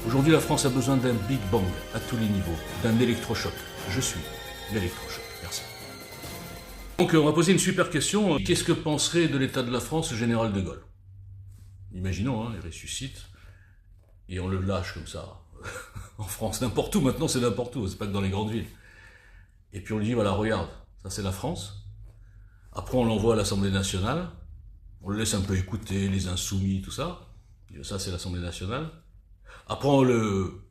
Aujourd'hui, la France a besoin d'un Big Bang à tous les niveaux, d'un électrochoc. Je suis l'électrochoc. Merci. Donc, on va poser une super question. Qu'est-ce que penserait de l'état de la France le général de Gaulle? Imaginons, il ressuscite et on le lâche comme ça. En France, n'importe où, maintenant c'est n'importe où, c'est pas que dans les grandes villes. Et puis on lui dit, voilà, regarde, ça c'est la France. Après on l'envoie à l'Assemblée nationale, on le laisse un peu écouter, les insoumis, tout ça. Et ça c'est l'Assemblée nationale. Après on le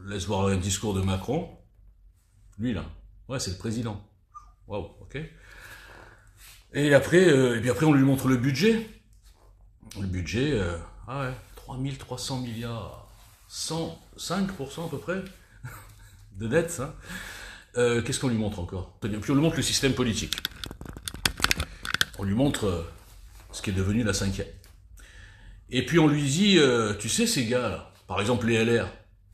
laisse voir un discours de Macron. Lui là, ouais c'est le président. Waouh, ok. Et puis après on lui montre le budget. Le budget, 3300 milliards. 105% à peu près de dette. Qu'est-ce qu'on lui montre encore? Puis on lui montre le système politique. On lui montre ce qui est devenu la cinquième. Et puis on lui dit, tu sais ces gars là, par exemple les LR,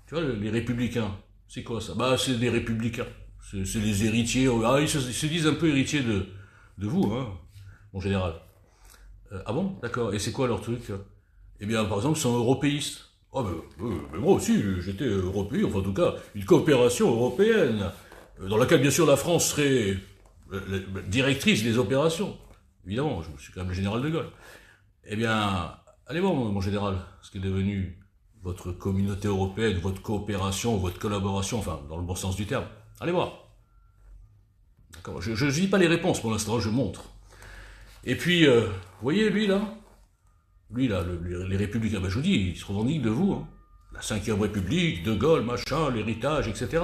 tu vois les Républicains, c'est quoi ça? Bah c'est des Républicains, c'est les héritiers. Ils se disent un peu héritiers de vous, en général. Ah bon? D'accord. Et c'est quoi leur truc? Eh bien par exemple ils sont européistes. Ah mais moi aussi, j'étais européen, enfin en tout cas, une coopération européenne, dans laquelle bien sûr la France serait directrice des opérations. Évidemment, je suis quand même le général de Gaulle. Eh bien, allez voir mon général, ce qui est devenu votre communauté européenne, votre coopération, votre collaboration, enfin dans le bon sens du terme. Allez voir. D'accord. Je ne dis pas les réponses pour l'instant, je montre. Et puis, vous voyez lui là, les Républicains, je vous dis, ils se revendiquent de vous. La 5e République, De Gaulle, machin, l'héritage, etc.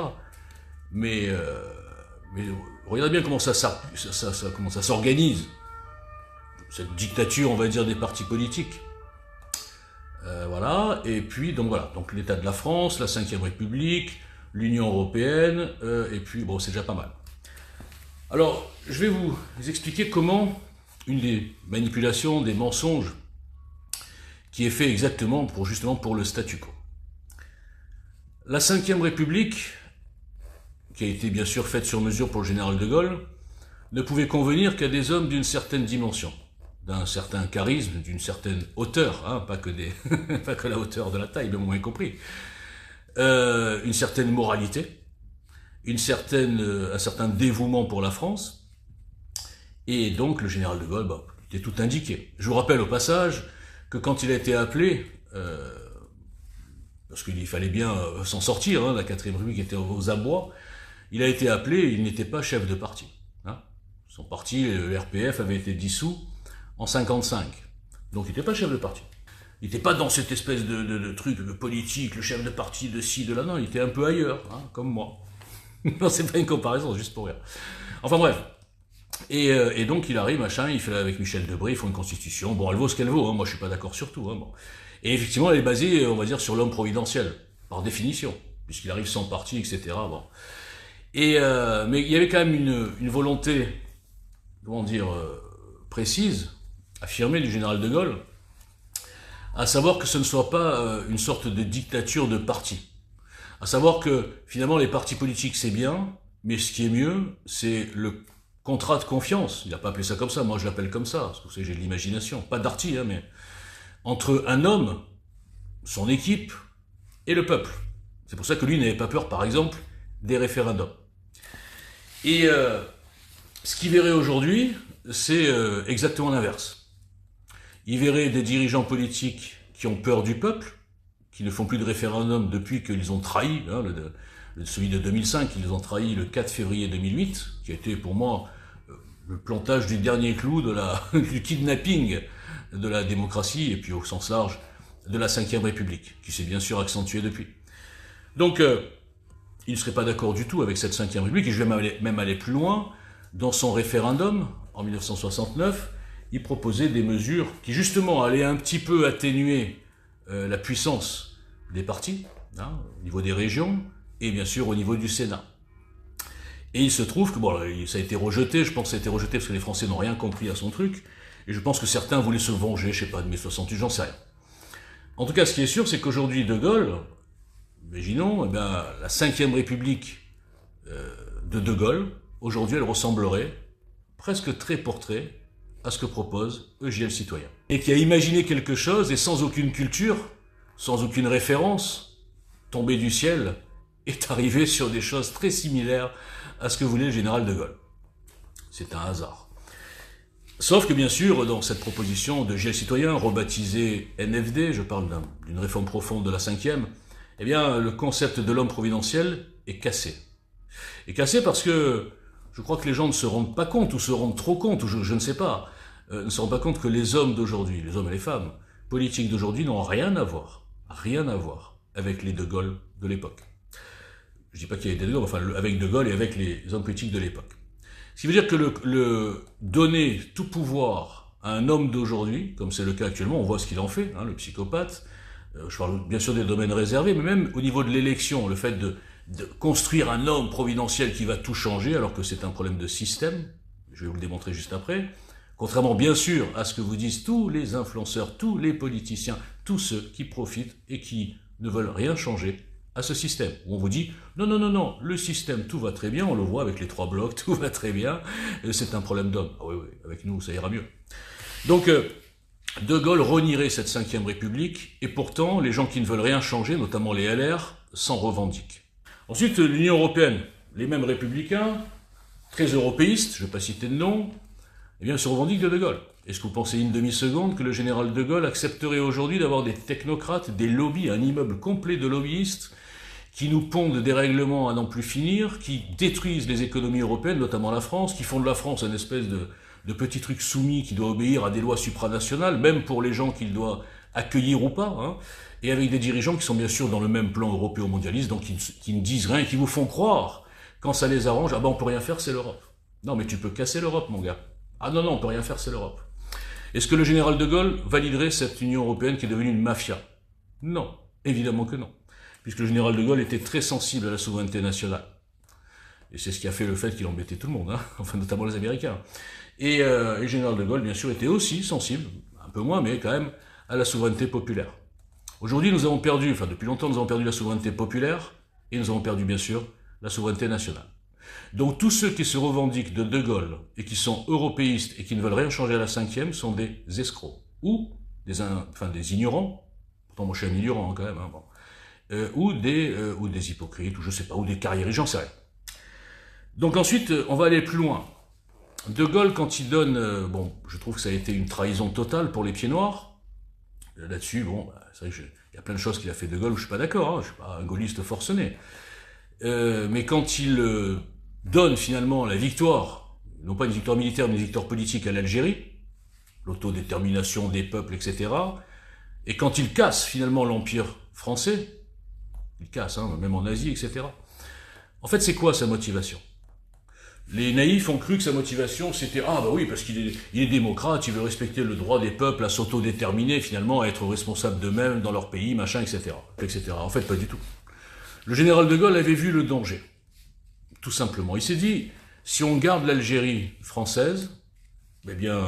Mais regardez bien comment ça s'organise. Cette dictature, on va dire, des partis politiques. Voilà, et puis, donc voilà, donc l'état de la France, la 5e République, l'Union Européenne, et puis, bon, c'est déjà pas mal. Alors, je vais vous expliquer comment une des manipulations, des mensonges, qui est fait exactement justement pour le statu quo. La 5e République, qui a été bien sûr faite sur mesure pour le général de Gaulle, ne pouvait convenir qu'à des hommes d'une certaine dimension, d'un certain charisme, d'une certaine hauteur, pas que la hauteur de la taille, mais vous m'avez compris, une certaine moralité, un certain dévouement pour la France, et donc le général de Gaulle était tout indiqué. Je vous rappelle au passage que quand il a été appelé, parce qu'il fallait bien s'en sortir, la 4e République était aux abois, il a été appelé, il n'était pas chef de parti. Son parti, le RPF, avait été dissous en 55. Donc il n'était pas chef de parti. Il n'était pas dans cette espèce de truc de politique, le chef de parti de ci, de là, non, il était un peu ailleurs, comme moi. Non, c'est pas une comparaison, juste pour rire. Enfin bref. Et donc il arrive, il fait avec Michel Debré, ils font une constitution. Bon, elle vaut ce qu'elle vaut, moi je suis pas d'accord sur tout. Bon. Et effectivement, elle est basée, on va dire, sur l'homme providentiel, par définition, puisqu'il arrive sans parti, etc. Bon. Mais il y avait quand même une volonté, comment dire, précise, affirmée du général de Gaulle, à savoir que ce ne soit pas une sorte de dictature de parti. À savoir que finalement les partis politiques c'est bien, mais ce qui est mieux, c'est le contrat de confiance. Il n'a pas appelé ça comme ça, moi je l'appelle comme ça, parce que vous savez, j'ai de l'imagination, pas d'arty, mais entre un homme, son équipe et le peuple. C'est pour ça que lui n'avait pas peur, par exemple, des référendums. Et ce qu'il verrait aujourd'hui, c'est exactement l'inverse. Il verrait des dirigeants politiques qui ont peur du peuple, qui ne font plus de référendum depuis qu'ils ont trahi, celui de 2005, ils ont trahi le 4 février 2008, qui a été pour moi le plantage du dernier clou du kidnapping de la démocratie, et puis au sens large, de la 5e République, qui s'est bien sûr accentuée depuis. Donc, il ne serait pas d'accord du tout avec cette 5e République, et je vais même aller plus loin. Dans son référendum, en 1969, il proposait des mesures qui justement allaient un petit peu atténuer la puissance des partis, au niveau des régions, et bien sûr au niveau du Sénat. Et il se trouve que, ça a été rejeté, je pense que ça a été rejeté parce que les Français n'ont rien compris à son truc, et je pense que certains voulaient se venger, je sais pas, de mai 68, j'en sais rien. En tout cas, ce qui est sûr, c'est qu'aujourd'hui, De Gaulle, imaginons, la 5e République de Gaulle, aujourd'hui, elle ressemblerait presque trait pour trait à ce que propose Eugène le Citoyen. Et qui a imaginé quelque chose, et sans aucune culture, sans aucune référence, tombé du ciel, est arrivé sur des choses très similaires à ce que voulait le général de Gaulle. C'est un hasard. Sauf que bien sûr, dans cette proposition de GIEC citoyen, rebaptisée NFD, je parle d'une réforme profonde de la 5e, eh bien, le concept de l'homme providentiel est cassé. Est cassé parce que je crois que les gens ne se rendent pas compte, ou se rendent trop compte, ou je ne sais pas, ne se rendent pas compte que les hommes d'aujourd'hui, les hommes et les femmes politiques d'aujourd'hui n'ont rien à voir avec les de Gaulle de l'époque. Je dis pas qu'il y avait des de Gaulle, enfin avec de Gaulle et avec les hommes politiques de l'époque. Ce qui veut dire que le donner tout pouvoir à un homme d'aujourd'hui, comme c'est le cas actuellement, on voit ce qu'il en fait, le psychopathe, je parle bien sûr des domaines réservés, mais même au niveau de l'élection, le fait de construire un homme providentiel qui va tout changer, alors que c'est un problème de système, je vais vous le démontrer juste après, contrairement bien sûr à ce que vous disent tous les influenceurs, tous les politiciens, tous ceux qui profitent et qui ne veulent rien changer à ce système, où on vous dit non, le système, tout va très bien, on le voit avec les 3 blocs, tout va très bien, c'est un problème d'homme. Ah oui, avec nous, ça ira mieux. Donc, de Gaulle renierait cette 5e République, et pourtant, les gens qui ne veulent rien changer, notamment les LR, s'en revendiquent. Ensuite, l'Union européenne, les mêmes républicains, très européistes, je ne vais pas citer de nom, eh bien, se revendiquent de Gaulle. Est-ce que vous pensez une demi-seconde que le général de Gaulle accepterait aujourd'hui d'avoir des technocrates, des lobbies, un immeuble complet de lobbyistes, qui nous pondent des règlements à n'en plus finir, qui détruisent les économies européennes, notamment la France, qui font de la France une espèce de petit truc soumis qui doit obéir à des lois supranationales, même pour les gens qu'il doit accueillir ou pas, et avec des dirigeants qui sont bien sûr dans le même plan européo-mondialiste, donc qui ne disent rien, qui vous font croire, quand ça les arrange, on peut rien faire, c'est l'Europe. Non, mais tu peux casser l'Europe, mon gars. Ah non, on peut rien faire, c'est l'Europe. Est-ce que le général de Gaulle validerait cette Union européenne qui est devenue une mafia? Non, évidemment que non. Puisque le général de Gaulle était très sensible à la souveraineté nationale. Et c'est ce qui a fait le fait qu'il embêtait tout le monde, enfin notamment les Américains. Et le général de Gaulle, bien sûr, était aussi sensible, un peu moins, mais quand même, à la souveraineté populaire. Aujourd'hui, nous avons perdu, depuis longtemps, nous avons perdu la souveraineté populaire, et nous avons perdu, bien sûr, la souveraineté nationale. Donc tous ceux qui se revendiquent de Gaulle, et qui sont européistes, et qui ne veulent rien changer à la 5e, sont des escrocs. Ou des ignorants, pourtant moi je suis un ignorant quand même, ou des hypocrites, ou je sais pas, ou des carriéristes, j'en sais rien. Donc ensuite, on va aller plus loin. De Gaulle, quand il donne, je trouve que ça a été une trahison totale pour les pieds noirs. Là-dessus, c'est vrai qu'il y a plein de choses qu'il a fait de Gaulle où je suis pas d'accord, je suis pas un gaulliste forcené. Mais quand il donne finalement la victoire, non pas une victoire militaire, mais une victoire politique à l'Algérie, l'autodétermination des peuples, etc., et quand il casse finalement l'Empire français, il casse, même en Asie, etc., en fait, c'est quoi sa motivation? Les naïfs ont cru que sa motivation, c'était « Ah, oui, parce qu'il est démocrate, il veut respecter le droit des peuples à s'autodéterminer, finalement, à être responsables d'eux-mêmes dans leur pays, machin, etc. » En fait, pas du tout. Le général de Gaulle avait vu le danger, tout simplement. Il s'est dit, si on garde l'Algérie française, eh bien,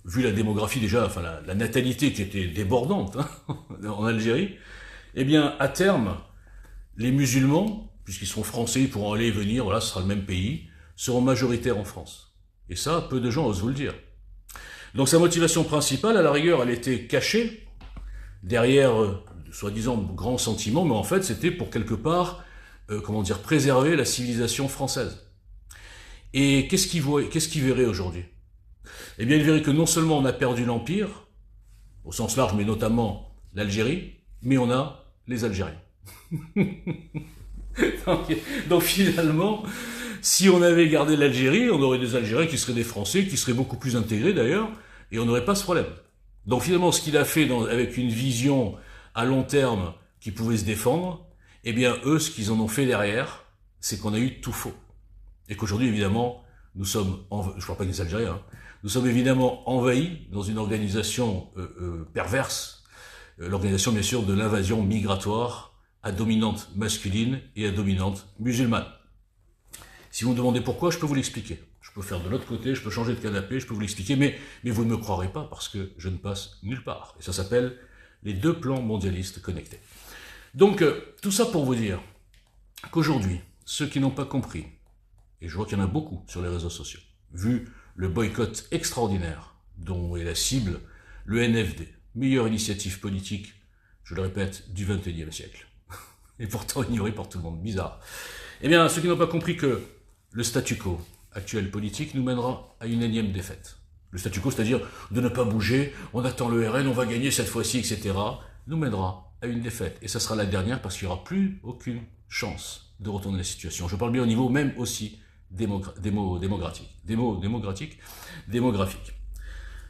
vu la démographie déjà, la natalité qui était débordante en Algérie, eh bien, à terme, les musulmans, puisqu'ils sont français, ils pourront aller et venir, voilà, ce sera le même pays, seront majoritaires en France. Et ça, peu de gens osent vous le dire. Donc sa motivation principale, à la rigueur, elle était cachée derrière, soi-disant, grands sentiments, mais en fait, c'était pour quelque part, préserver la civilisation française. Et qu'est-ce qu'il verrait aujourd'hui? Eh bien, il verrait que non seulement on a perdu l'Empire, au sens large, mais notamment l'Algérie, mais on a les Algériens. Donc finalement, si on avait gardé l'Algérie, on aurait des Algériens qui seraient des Français, qui seraient beaucoup plus intégrés d'ailleurs, et on n'aurait pas ce problème. Donc finalement, ce qu'il a fait avec une vision à long terme qui pouvait se défendre, eh bien eux, ce qu'ils en ont fait derrière, c'est qu'on a eu tout faux. Et qu'aujourd'hui, évidemment, nous sommes, je ne parle pas des Algériens, nous sommes évidemment envahis dans une organisation perverse, l'organisation bien sûr de l'invasion migratoire à dominante masculine et à dominante musulmane. Si vous me demandez pourquoi, je peux vous l'expliquer. Je peux faire de l'autre côté, je peux changer de canapé, je peux vous l'expliquer, mais vous ne me croirez pas parce que je ne passe nulle part. Et ça s'appelle les 2 plans mondialistes connectés. Donc, tout ça pour vous dire qu'aujourd'hui, ceux qui n'ont pas compris, et je vois qu'il y en a beaucoup sur les réseaux sociaux, vu le boycott extraordinaire dont est la cible le NFD, meilleure initiative politique, je le répète, du XXIe siècle. et pourtant ignoré par tout le monde. Bizarre. Eh bien, ceux qui n'ont pas compris que le statu quo actuel politique nous mènera à une énième défaite. Le statu quo, c'est-à-dire de ne pas bouger, on attend le RN, on va gagner cette fois-ci, etc., nous mènera à une défaite. Et ça sera la dernière parce qu'il n'y aura plus aucune chance de retourner la situation. Je parle bien au niveau même aussi démographique.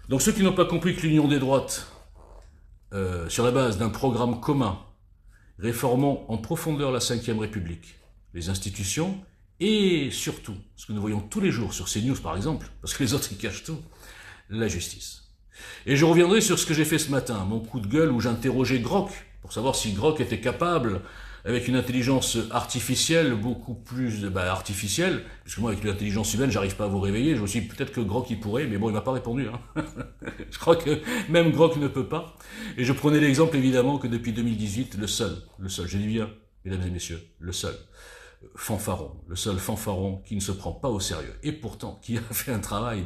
Donc ceux qui n'ont pas compris que l'union des droites, sur la base d'un programme commun, réformant en profondeur la Ve République, les institutions, et surtout, ce que nous voyons tous les jours sur CNews par exemple, parce que les autres ils cachent tout, la justice. Et je reviendrai sur ce que j'ai fait ce matin, mon coup de gueule où j'interrogeais Grok, pour savoir si Grok était capable, avec une intelligence artificielle, beaucoup plus artificielle, puisque moi avec l'intelligence humaine j'arrive pas à vous réveiller, je me suis dit peut-être que Grok il pourrait, mais bon il m'a pas répondu. Hein. Je crois que même Grok ne peut pas. Et je prenais l'exemple évidemment que depuis 2018, le seul, je dis bien, mesdames et messieurs, le seul fanfaron qui ne se prend pas au sérieux, et pourtant qui a fait un travail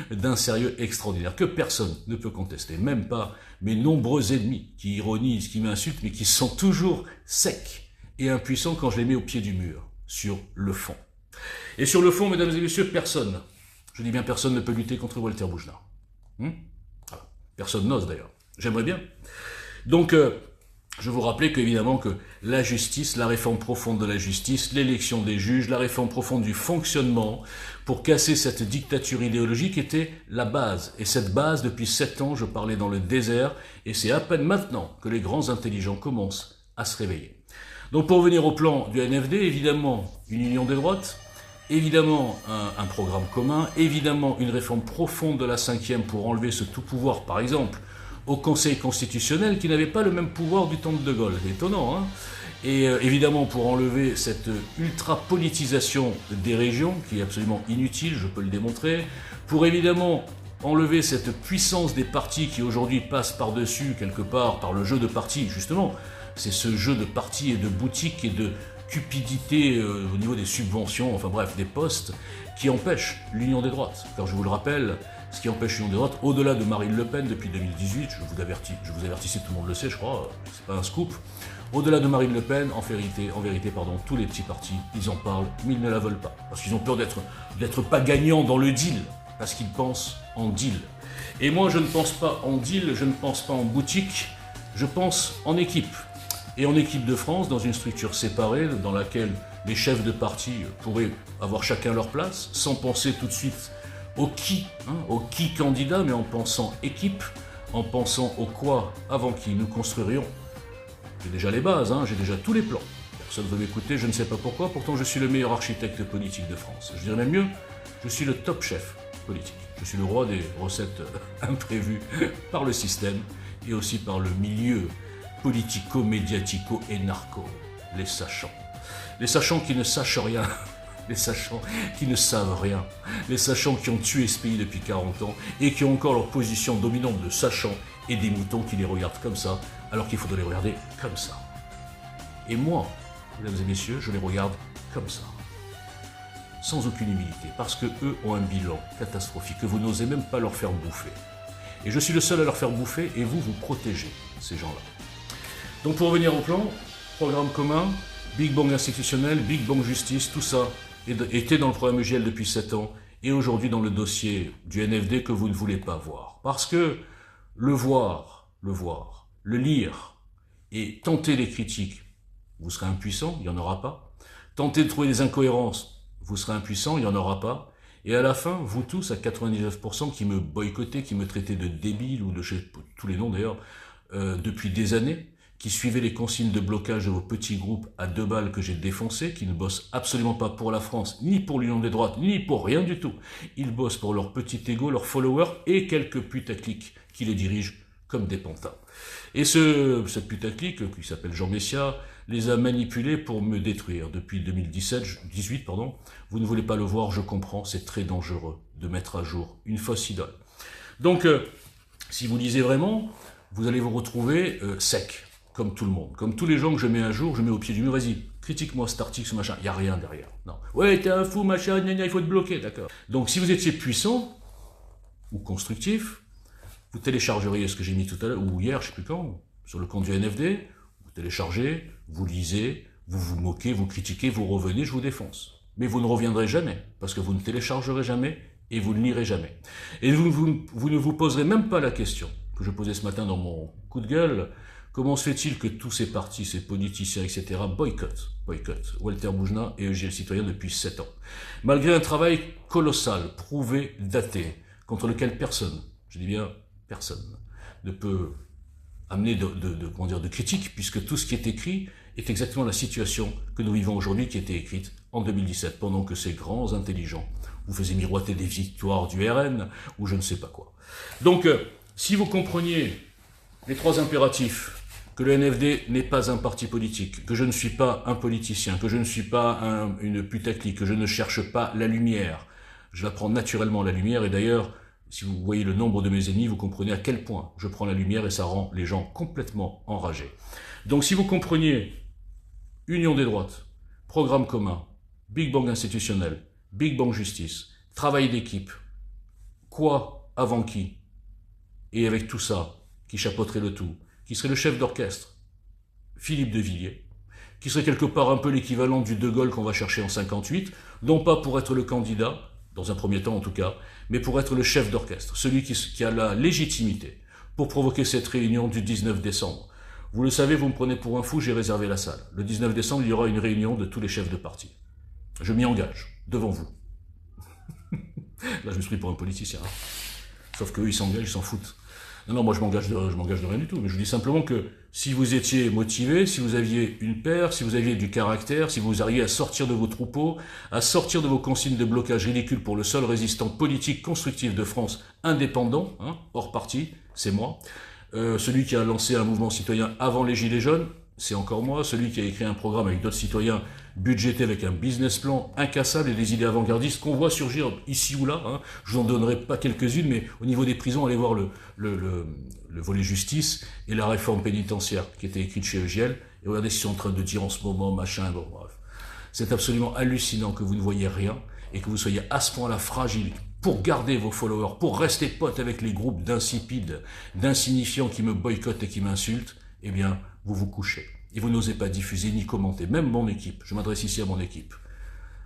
d'un sérieux extraordinaire, que personne ne peut contester, même pas mes nombreux ennemis qui ironisent, qui m'insultent, mais qui sont toujours secs et impuissants quand je les mets au pied du mur, sur le fond. Et sur le fond, mesdames et messieurs, personne, je dis bien personne ne peut lutter contre Walter Bougenat. Voilà. Personne n'ose d'ailleurs. J'aimerais bien. Donc, je vous rappelais qu'évidemment que la justice, la réforme profonde de la justice, l'élection des juges, la réforme profonde du fonctionnement, pour casser cette dictature idéologique était la base. Et cette base, depuis 7 ans, je parlais dans le désert, et c'est à peine maintenant que les grands intelligents commencent à se réveiller. Donc pour revenir au plan du NFD, évidemment une union des droites, évidemment un programme commun, évidemment une réforme profonde de la 5e pour enlever ce tout pouvoir, par exemple, au Conseil constitutionnel qui n'avait pas le même pouvoir du temps de De Gaulle. C'est étonnant, hein. Et évidemment pour enlever cette ultra-politisation des régions, qui est absolument inutile, je peux le démontrer, pour évidemment enlever cette puissance des partis qui aujourd'hui passent par-dessus, quelque part, par le jeu de partis, justement. C'est ce jeu de partis et de boutiques et de cupidité au niveau des subventions, enfin bref, des postes, qui empêche l'union des droites. Car je vous le rappelle, ce qui empêche l'union des droites, au-delà de Marine Le Pen depuis 2018, je vous avertissais, tout le monde le sait, je crois, c'est pas un scoop, au-delà de Marine Le Pen, en vérité, tous les petits partis, ils en parlent, mais ils ne la veulent pas. Parce qu'ils ont peur d'être pas gagnants dans le deal, parce qu'ils pensent en deal. Et moi, je ne pense pas en deal, je ne pense pas en boutique, je pense en équipe. Et en équipe de France, dans une structure séparée, dans laquelle les chefs de parti pourraient avoir chacun leur place, sans penser tout de suite au qui candidat, mais en pensant équipe, en pensant au quoi avant qui nous construirions. J'ai déjà les bases, j'ai déjà tous les plans. Personne ne veut m'écouter, je ne sais pas pourquoi, pourtant je suis le meilleur architecte politique de France. Je dirais même mieux, je suis le top chef politique. Je suis le roi des recettes imprévues par le système et aussi par le milieu politico-médiatico et narco, les sachants. Les sachants qui ne sachent rien, les sachants qui ne savent rien, les sachants qui ont tué ce pays depuis 40 ans et qui ont encore leur position dominante de sachants et des moutons qui les regardent comme ça, alors qu'il faudrait les regarder comme ça. Et moi, mesdames et messieurs, je les regarde comme ça. Sans aucune humilité, parce que eux ont un bilan catastrophique que vous n'osez même pas leur faire bouffer. Et je suis le seul à leur faire bouffer et vous protégez ces gens-là. Donc pour revenir au plan, programme commun, Big Bang institutionnel, Big Bang justice, tout ça était dans le programme UGL depuis 7 ans et aujourd'hui dans le dossier du NFD que vous ne voulez pas voir. Parce que le voir, le lire et tenter les critiques, vous serez impuissant, il n'y en aura pas. Tenter de trouver des incohérences, vous serez impuissant, il n'y en aura pas. Et à la fin, vous tous, à 99% qui me boycottez, qui me traitez de débile ou de tous les noms d'ailleurs, depuis des années, qui suivaient les consignes de blocage de vos petits groupes à 2 balles que j'ai défoncés, qui ne bossent absolument pas pour la France, ni pour l'Union des droites, ni pour rien du tout. Ils bossent pour leur petit ego, leurs followers et quelques putaclics qui les dirigent comme des pantins. Et cette putaclic, qui s'appelle Jean Messia, les a manipulés pour me détruire. Depuis 2018, vous ne voulez pas le voir, je comprends, c'est très dangereux de mettre à jour une fausse idole. Donc, si vous lisez vraiment, vous allez vous retrouver sec. Comme tout le monde, comme tous les gens que je mets à jour, je mets au pied du mur, vas-y, critique-moi cet article, ce machin, il n'y a rien derrière. Non. Ouais, t'es un fou, machin, il faut te bloquer, d'accord. Donc si vous étiez puissant, ou constructif, vous téléchargeriez ce que j'ai mis tout à l'heure, ou hier, je ne sais plus quand, sur le compte du NFD, vous téléchargez, vous lisez, vous vous moquez, vous critiquez, vous revenez, je vous défonce. Mais vous ne reviendrez jamais, parce que vous ne téléchargerez jamais et vous ne lirez jamais. Et vous ne vous poserez même pas la question que je posais ce matin dans mon coup de gueule. Comment se fait-il que tous ces partis, ces politiciens, etc. boycottent Walter Boujna et EJ Le Citoyen depuis 7 ans, malgré un travail colossal, prouvé, daté, contre lequel personne, je dis bien personne, ne peut amener de critique, puisque tout ce qui est écrit est exactement la situation que nous vivons aujourd'hui, qui était écrite en 2017, pendant que ces grands intelligents vous faisaient miroiter des victoires du RN, ou je ne sais pas quoi. Donc, si vous compreniez les 3 impératifs, que le NFD n'est pas un parti politique, que je ne suis pas un politicien, que je ne suis pas une putaclic, que je ne cherche pas la lumière. Je la prends naturellement, la lumière, et d'ailleurs, si vous voyez le nombre de mes ennemis, vous comprenez à quel point je prends la lumière et ça rend les gens complètement enragés. Donc si vous compreniez union des droites, programme commun, Big Bang institutionnel, Big Bang justice, travail d'équipe, quoi avant qui, et avec tout ça, qui chapeauterait le tout, qui serait le chef d'orchestre, Philippe de Villiers, qui serait quelque part un peu l'équivalent du De Gaulle qu'on va chercher en 58, non pas pour être le candidat, dans un premier temps en tout cas, mais pour être le chef d'orchestre, celui qui a la légitimité pour provoquer cette réunion du 19 décembre. Vous le savez, vous me prenez pour un fou, j'ai réservé la salle. Le 19 décembre, il y aura une réunion de tous les chefs de parti. Je m'y engage, devant vous. Là, je me suis pris pour un politicien. Hein. Sauf qu'eux, ils s'engagent, ils s'en foutent. Non, moi je m'engage de rien du tout, mais je vous dis simplement que si vous étiez motivé, si vous aviez une paire, si vous aviez du caractère, si vous arriviez à sortir de vos troupeaux, à sortir de vos consignes de blocage ridicules pour le seul résistant politique constructif de France indépendant, hein, hors parti, c'est moi, celui qui a lancé un mouvement citoyen avant les Gilets jaunes, c'est encore moi, celui qui a écrit un programme avec d'autres citoyens budgété avec un business plan incassable et des idées avant-gardistes qu'on voit surgir ici ou là. Hein. Je vous en donnerai pas quelques-unes, mais au niveau des prisons, allez voir le volet justice et la réforme pénitentiaire qui était écrite chez EGL. Et regardez ce qu'ils sont en train de dire en ce moment, machin, bon bref. C'est absolument hallucinant que vous ne voyez rien et que vous soyez à ce point-là fragile pour garder vos followers, pour rester potes avec les groupes d'insipides, d'insignifiants qui me boycottent et qui m'insultent. Eh bien, vous vous couchez. Et vous n'osez pas diffuser ni commenter, même mon équipe. Je m'adresse ici à mon équipe.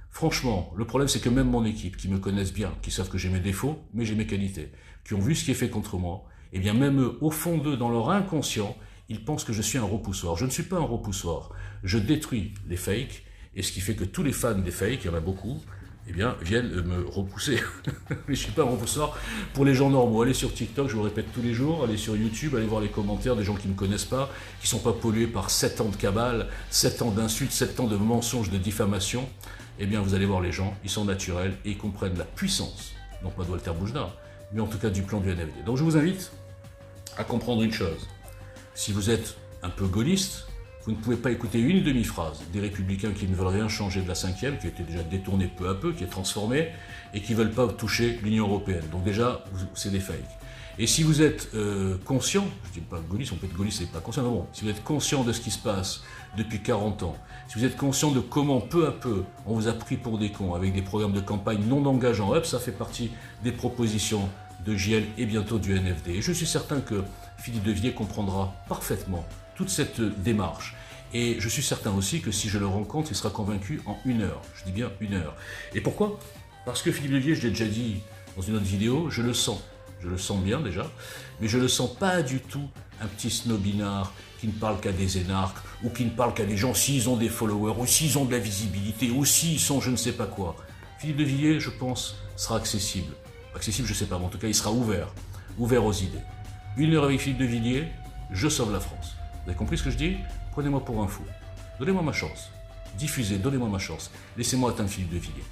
Franchement, le problème c'est que même mon équipe, qui me connaissent bien, qui savent que j'ai mes défauts, mais j'ai mes qualités, qui ont vu ce qui est fait contre moi, eh bien même eux, au fond d'eux, dans leur inconscient, ils pensent que je suis un repoussoir. Je ne suis pas un repoussoir. Je détruis les fakes, et ce qui fait que tous les fans des fakes, il y en a beaucoup, eh bien, viennent me repousser. Mais je suis pas un repoussoir pour les gens normaux. Allez sur TikTok, je vous le répète tous les jours, allez sur YouTube, allez voir les commentaires des gens qui ne me connaissent pas, qui sont pas pollués par 7 ans de cabale, 7 ans d'insultes, 7 ans de mensonges, de diffamation. Eh bien, vous allez voir les gens, ils sont naturels et ils comprennent la puissance, non pas de Walter Boujna, mais en tout cas du plan du NFD. Donc je vous invite à comprendre une chose. Si vous êtes un peu gaulliste, vous ne pouvez pas écouter une demi-phrase des Républicains qui ne veulent rien changer de la 5e, qui a été déjà détournée peu à peu, qui est transformée, et qui ne veulent pas toucher l'Union européenne. Donc déjà, c'est des fakes. Et si vous êtes conscient, je ne dis pas gaulliste, on peut être gaulliste et pas conscient, mais bon, si vous êtes conscient de ce qui se passe depuis 40 ans, si vous êtes conscient de comment peu à peu on vous a pris pour des cons avec des programmes de campagne non engageants, hop, ça fait partie des propositions de JL et bientôt du NFD. Et je suis certain que Philippe de Villiers comprendra parfaitement toute cette démarche. Et je suis certain aussi que si je le rencontre, il sera convaincu en 1 heure. Je dis bien 1 heure. Et pourquoi? Parce que Philippe de Villiers, je l'ai déjà dit dans une autre vidéo, je le sens. Je le sens bien déjà, mais je ne le sens pas du tout un petit snobinard qui ne parle qu'à des énarques, ou qui ne parle qu'à des gens s'ils ont des followers, ou s'ils ont de la visibilité, ou s'ils sont je ne sais pas quoi. Philippe de Villiers, je pense, sera accessible. Accessible, je ne sais pas, mais en tout cas, il sera ouvert aux idées. 1 heure avec Philippe de Villiers, je sauve la France. Vous avez compris ce que je dis? Prenez-moi pour un fou. Donnez-moi ma chance. Diffusez, donnez-moi ma chance. Laissez-moi atteindre Philippe de Villiers.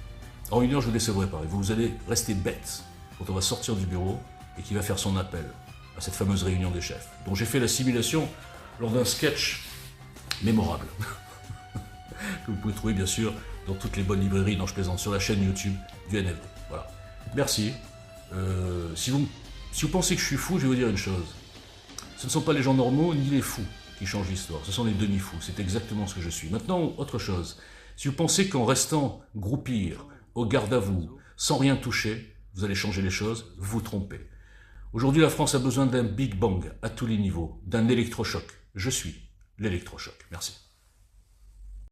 En 1 heure, je vous décevrai pas. Vous allez rester bête quand on va sortir du bureau et qu'il va faire son appel à cette fameuse réunion des chefs, dont j'ai fait la simulation lors d'un sketch mémorable, que vous pouvez trouver bien sûr dans toutes les bonnes librairies dont je plaisante, sur la chaîne YouTube du NFD. Voilà. Merci. Si vous pensez que je suis fou, je vais vous dire une chose. Ce ne sont pas les gens normaux ni les fous qui changent l'histoire, ce sont les demi-fous. C'est exactement ce que je suis. Maintenant, autre chose. Si vous pensez qu'en restant groupir, au garde à vous, sans rien toucher, vous allez changer les choses, vous vous trompez. Aujourd'hui, la France a besoin d'un Big Bang à tous les niveaux, d'un électrochoc. Je suis l'électrochoc. Merci.